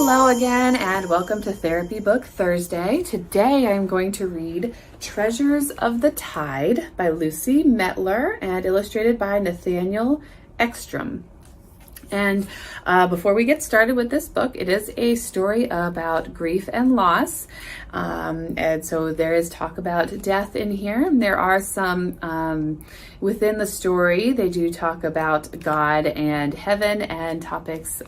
Hello again and welcome to Therapy Book Thursday. Today I'm going to read Treasures of the Tide by Lucy Mettler and illustrated by Nathaniel Eckstrom. And before we get started with this book, it is a story about grief and loss. And so there is talk about death in here. And there are some, within the story, they do talk about God and heaven and topics,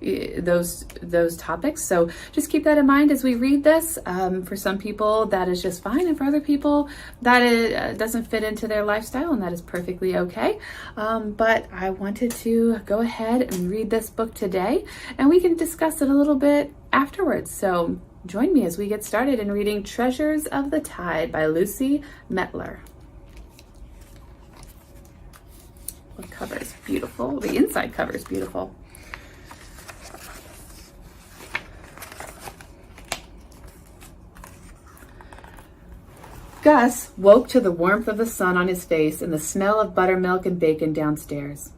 those topics. So just keep that in mind as we read this. For some people, that is just fine. And for other people, that doesn't fit into their lifestyle, and that is perfectly okay. But I wanted to go ahead and read this book today, and we can discuss it a little bit afterwards. So join me as we get started in reading Treasures of the Tide by Lucy Mettler. The cover is beautiful. The inside cover is beautiful. Gus woke to the warmth of the sun on his face and the smell of buttermilk and bacon downstairs.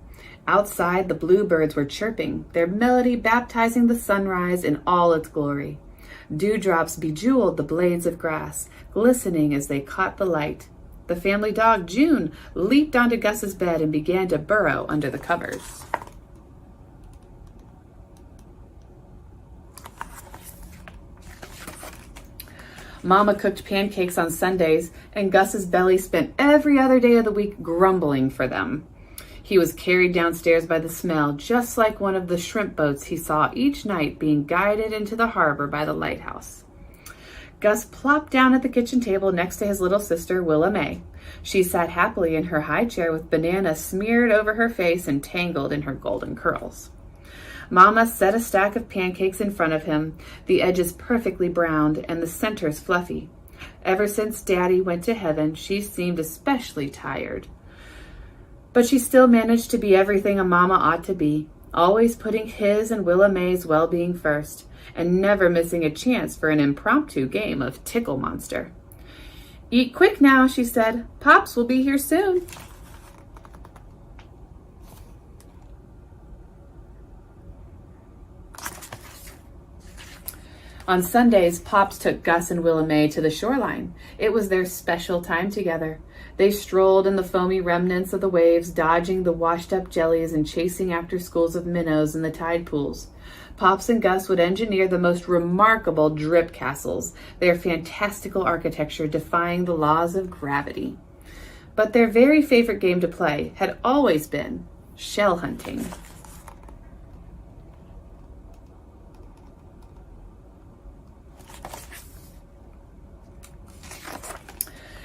Outside, the bluebirds were chirping, their melody baptizing the sunrise in all its glory. Dewdrops bejeweled the blades of grass, glistening as they caught the light. The family dog, June, leaped onto Gus's bed and began to burrow under the covers. Mama cooked pancakes on Sundays, and Gus's belly spent every other day of the week grumbling for them. He was carried downstairs by the smell, just like one of the shrimp boats he saw each night being guided into the harbor by the lighthouse. Gus plopped down at the kitchen table next to his little sister, Willa May. She sat happily in her high chair with banana smeared over her face and tangled in her golden curls. Mama set a stack of pancakes in front of him, the edges perfectly browned and the centers fluffy. Ever since Daddy went to heaven, she seemed especially tired. But she still managed to be everything a mama ought to be, always putting his and Willa May's well-being first, and never missing a chance for an impromptu game of Tickle Monster. "Eat quick now," she said. "Pops will be here soon." On Sundays, Pops took Gus and Willa May to the shoreline. It was their special time together. They strolled in the foamy remnants of the waves, dodging the washed-up jellies and chasing after schools of minnows in the tide pools. Pops and Gus would engineer the most remarkable drip castles, their fantastical architecture defying the laws of gravity. But their very favorite game to play had always been shell hunting.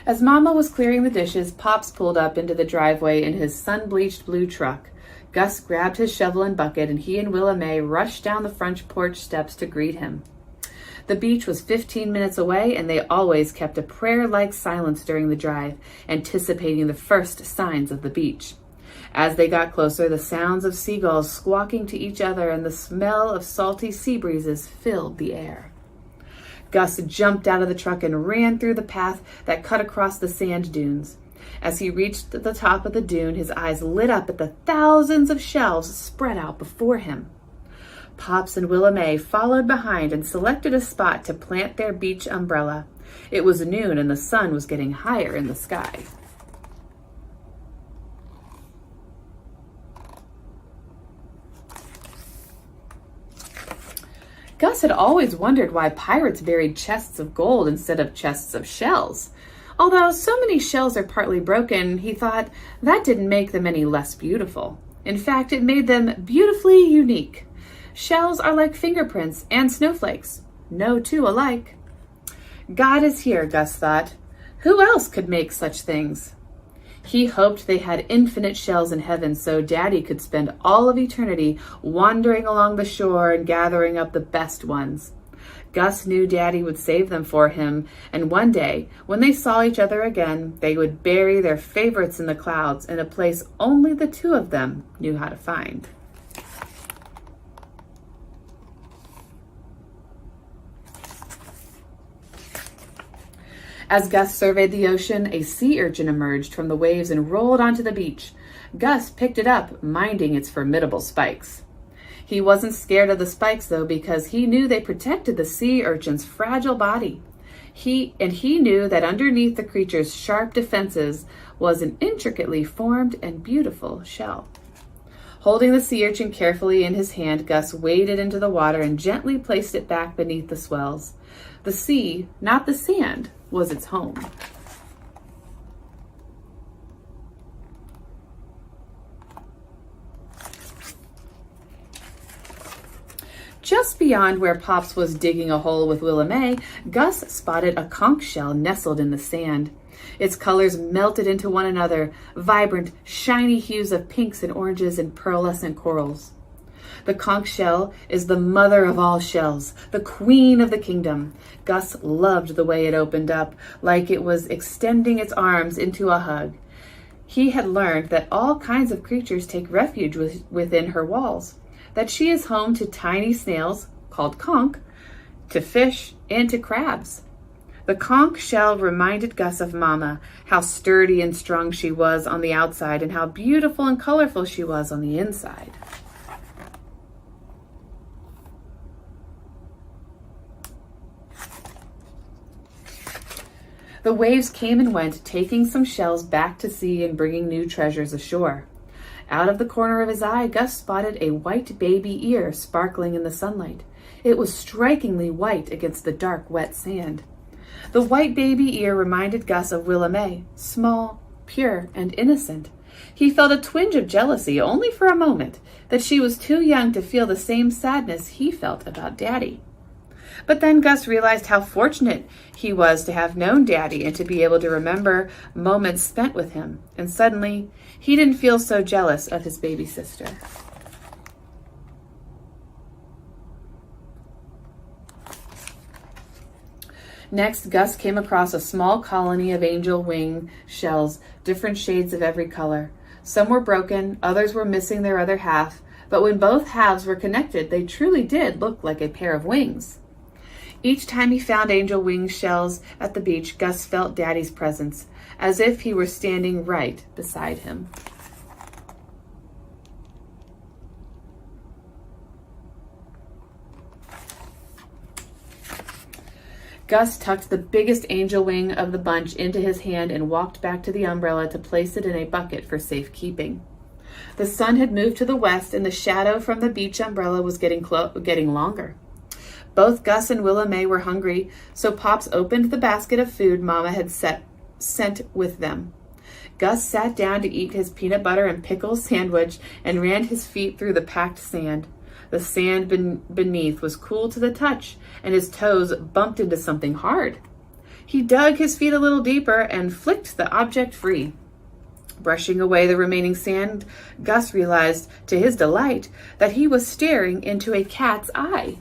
As Mama was clearing the dishes, Pops pulled up into the driveway in his sun-bleached blue truck. Gus grabbed his shovel and bucket, and he and Willa May rushed down the front porch steps to greet him. The beach was 15 minutes away, and they always kept a prayer-like silence during the drive, anticipating the first signs of the beach. As they got closer, the sounds of seagulls squawking to each other and the smell of salty sea breezes filled the air. Gus jumped out of the truck and ran through the path that cut across the sand dunes. As he reached the top of the dune, his eyes lit up at the thousands of shells spread out before him. Pops and Willa May followed behind and selected a spot to plant their beach umbrella. It was noon and the sun was getting higher in the sky. Gus had always wondered why pirates buried chests of gold instead of chests of shells. Although so many shells are partly broken, he thought that didn't make them any less beautiful. In fact, it made them beautifully unique. Shells are like fingerprints and snowflakes, no two alike. God is here, Gus thought. Who else could make such things? He hoped they had infinite shells in heaven so Daddy could spend all of eternity wandering along the shore and gathering up the best ones. Gus knew Daddy would save them for him, and one day, when they saw each other again, they would bury their favorites in the clouds in a place only the two of them knew how to find. As Gus surveyed the ocean, a sea urchin emerged from the waves and rolled onto the beach. Gus picked it up, minding its formidable spikes. He wasn't scared of the spikes, though, because he knew they protected the sea urchin's fragile body. He knew that underneath the creature's sharp defenses was an intricately formed and beautiful shell. Holding the sea urchin carefully in his hand, Gus waded into the water and gently placed it back beneath the swells. The sea, not the sand, was its home. Just beyond where Pops was digging a hole with Willa May, Gus spotted a conch shell nestled in the sand. Its colors melted into one another, vibrant, shiny hues of pinks and oranges and pearlescent corals. The conch shell is the mother of all shells, the queen of the kingdom. Gus loved the way it opened up, like it was extending its arms into a hug. He had learned that all kinds of creatures take refuge within her walls, that she is home to tiny snails, called conch, to fish, and to crabs. The conch shell reminded Gus of Mama, how sturdy and strong she was on the outside and how beautiful and colorful she was on the inside. The waves came and went, taking some shells back to sea and bringing new treasures ashore. Out of the corner of his eye, Gus spotted a white baby ear sparkling in the sunlight. It was strikingly white against the dark, wet sand. The white baby ear reminded Gus of Willa May, small, pure, and innocent. He felt a twinge of jealousy, only for a moment, that she was too young to feel the same sadness he felt about Daddy. But then Gus realized how fortunate he was to have known Daddy and to be able to remember moments spent with him. And suddenly, he didn't feel so jealous of his baby sister. Next, Gus came across a small colony of angel wing shells, different shades of every color. Some were broken, others were missing their other half, but when both halves were connected, they truly did look like a pair of wings. Each time he found angel wing shells at the beach, Gus felt Daddy's presence, as if he were standing right beside him. Gus tucked the biggest angel wing of the bunch into his hand and walked back to the umbrella to place it in a bucket for safekeeping. The sun had moved to the west, and the shadow from the beach umbrella was getting longer. Both Gus and Willa May were hungry, so Pops opened the basket of food Mama had sent with them. Gus sat down to eat his peanut butter and pickles sandwich and ran his feet through the packed sand. The sand beneath was cool to the touch, and his toes bumped into something hard. He dug his feet a little deeper and flicked the object free. Brushing away the remaining sand, Gus realized, to his delight, that he was staring into a cat's eye.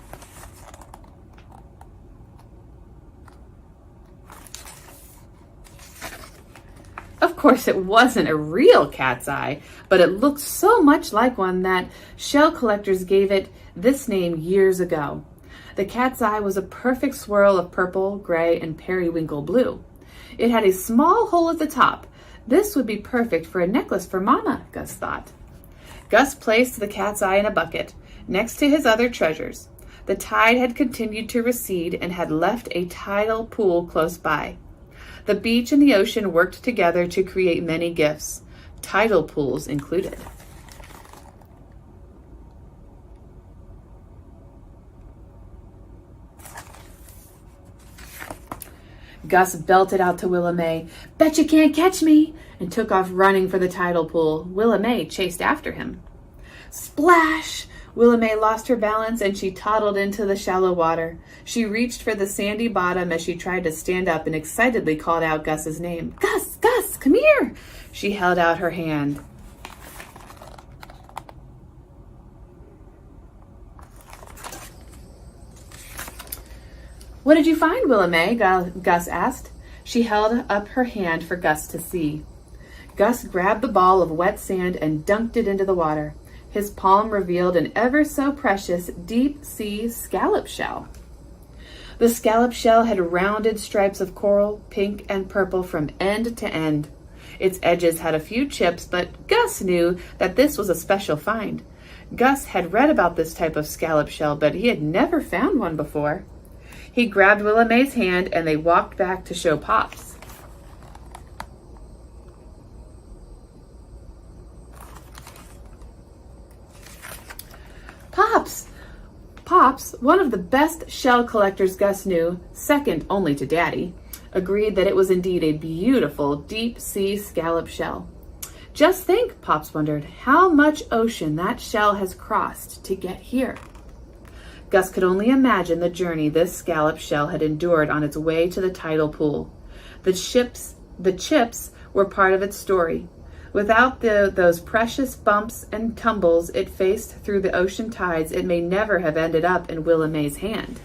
Of course, it wasn't a real cat's eye, but it looked so much like one that shell collectors gave it this name years ago. The cat's eye was a perfect swirl of purple, gray, and periwinkle blue. It had a small hole at the top. This would be perfect for a necklace for Mama, Gus thought. Gus placed the cat's eye in a bucket, next to his other treasures. The tide had continued to recede and had left a tidal pool close by. The beach and the ocean worked together to create many gifts, tidal pools included. Gus belted out to Willa May, "Bet you can't catch me," and took off running for the tidal pool. Willa May chased after him. Splash! Willa May lost her balance and she toddled into the shallow water. She reached for the sandy bottom as she tried to stand up and excitedly called out Gus's name. "Gus, Gus, come here!" She held out her hand. "What did you find, Willa May?" Gus asked. She held up her hand for Gus to see. Gus grabbed the ball of wet sand and dunked it into the water. His palm revealed an ever so precious deep-sea scallop shell. The scallop shell had rounded stripes of coral, pink and purple from end to end. Its edges had a few chips, but Gus knew that this was a special find. Gus had read about this type of scallop shell, but he had never found one before. He grabbed Willa Mae's hand and they walked back to show Pops. Pops, one of the best shell collectors Gus knew, second only to Daddy, agreed that it was indeed a beautiful deep-sea scallop shell. Just think, Pops wondered, how much ocean that shell has crossed to get here. Gus could only imagine the journey this scallop shell had endured on its way to the tidal pool. The chips were part of its story. Without those precious bumps and tumbles it faced through the ocean tides, it may never have ended up in Willa Mae's hand.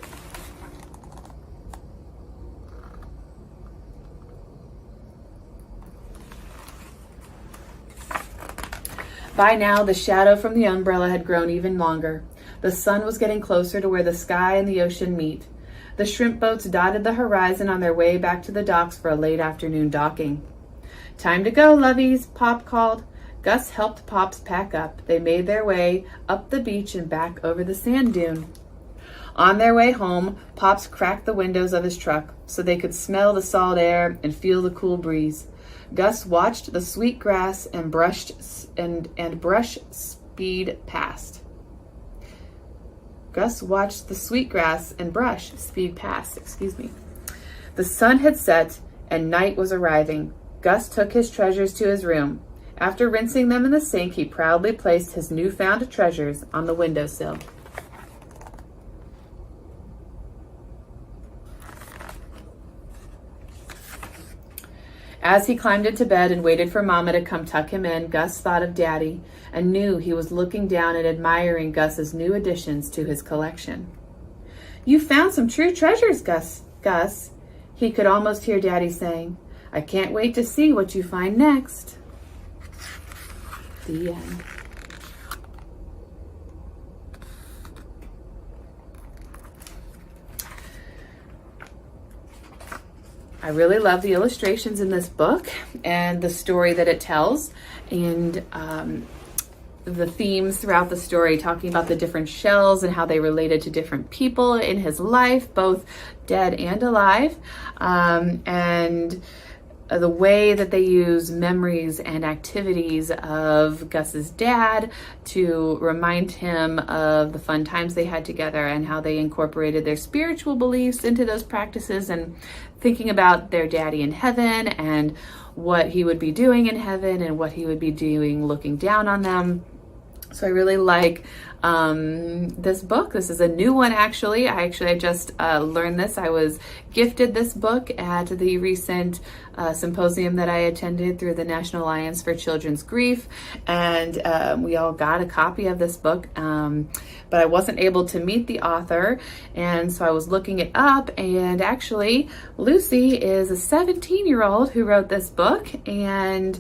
By now, the shadow from the umbrella had grown even longer. The sun was getting closer to where the sky and the ocean meet. The shrimp boats dotted the horizon on their way back to the docks for a late afternoon docking. "Time to go, lovies," Pop called. Gus helped Pops pack up. They made their way up the beach and back over the sand dune. On their way home, Pops cracked the windows of his truck so they could smell the salt air and feel the cool breeze. Gus watched the sweet grass and brush speed past. The sun had set and night was arriving. Gus took his treasures to his room. After rinsing them in the sink, he proudly placed his newfound treasures on the windowsill. As he climbed into bed and waited for Mama to come tuck him in, Gus thought of Daddy and knew he was looking down and admiring Gus's new additions to his collection. "You found some true treasures, Gus. He could almost hear Daddy saying. "I can't wait to see what you find next." The end. I really love the illustrations in this book and the story that it tells, and the themes throughout the story, talking about the different shells and how they related to different people in his life, both dead and alive, and the way that they use memories and activities of Gus's dad to remind him of the fun times they had together and how they incorporated their spiritual beliefs into those practices, and thinking about their daddy in heaven and what he would be doing in heaven and what he would be doing looking down on them. So I really like this book. This is a new one, actually. I just learned this. I was gifted this book at the recent symposium that I attended through the National Alliance for Children's Grief, and we all got a copy of this book, but I wasn't able to meet the author, and so I was looking it up, and actually Lucy is a 17-year-old who wrote this book, and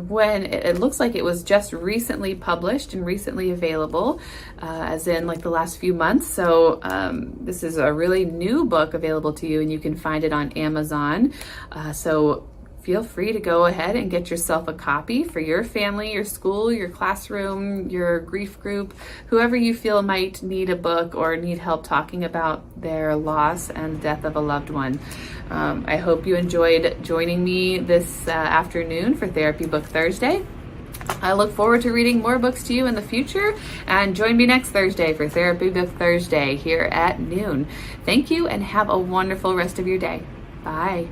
when it looks like it was just recently published and recently available, as in like the last few months. So this is a really new book available to you, and you can find it on Amazon. So feel free to go ahead and get yourself a copy for your family, your school, your classroom, your grief group, whoever you feel might need a book or need help talking about their loss and death of a loved one. I hope you enjoyed joining me this afternoon for Therapy Book Thursday. I look forward to reading more books to you in the future, and join me next Thursday for Therapy Book Thursday here at noon. Thank you and have a wonderful rest of your day. Bye.